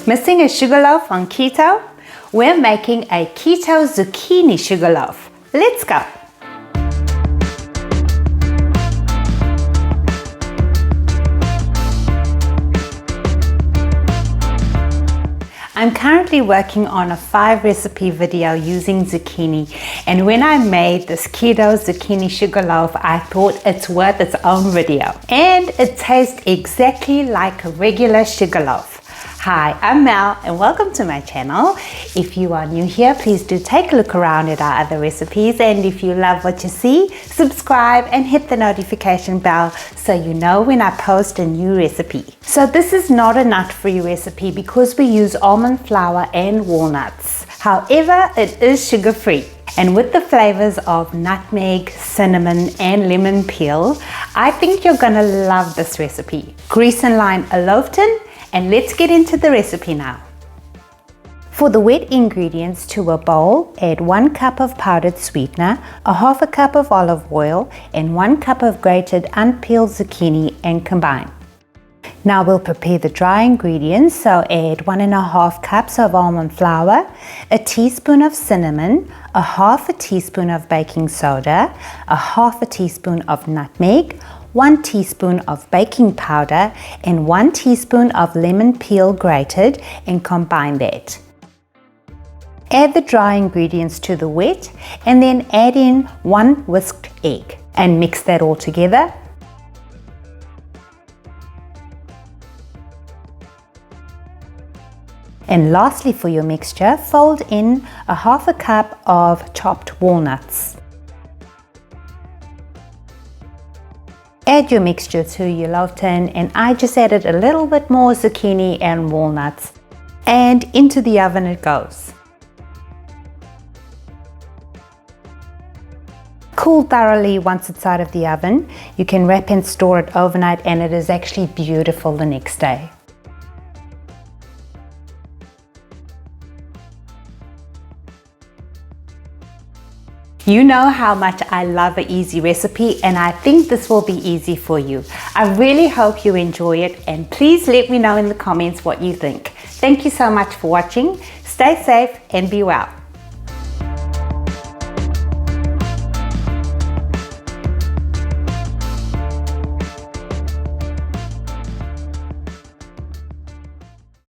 Missing a sugar loaf on keto? We're making a keto zucchini sugar loaf. Let's go! I'm currently working on a 5-recipe video using zucchini, and when I made this keto zucchini sugar loaf, I thought it's worth its own video. And it tastes exactly like a regular sugar loaf. Hi, I'm Mel and welcome to my channel. If you are new here, please do take a look around at our other recipes, and if you love what you see, subscribe and hit the notification bell so you know when I post a new recipe. So this is not a nut-free recipe because we use almond flour and walnuts. However, it is sugar-free. And with the flavors of nutmeg, cinnamon and lemon peel, I think you're gonna love this recipe. Grease and line a loaf tin, and let's get into the recipe now. For the wet ingredients to a bowl, add 1 cup of powdered sweetener, a half a cup of olive oil, and 1 cup of grated unpeeled zucchini and combine. Now we'll prepare the dry ingredients, so add 1.5 cups of almond flour, a teaspoon of cinnamon, a half a teaspoon of baking soda, a half a teaspoon of nutmeg, 1 teaspoon of baking powder, and 1 teaspoon of lemon peel grated, and combine that. Add the dry ingredients to the wet and then add in 1 whisked egg and mix that all together. And lastly, for your mixture, fold in a half a cup of chopped walnuts. Add your mixture to your loaf tin, and I just added a little bit more zucchini and walnuts, and into the oven it goes. Cool thoroughly once it's out of the oven. You can wrap and store it overnight, and it is actually beautiful the next day. You know how much I love an easy recipe, and I think this will be easy for you. I really hope you enjoy it, and please let me know in the comments what you think. Thank you so much for watching. Stay safe and be well.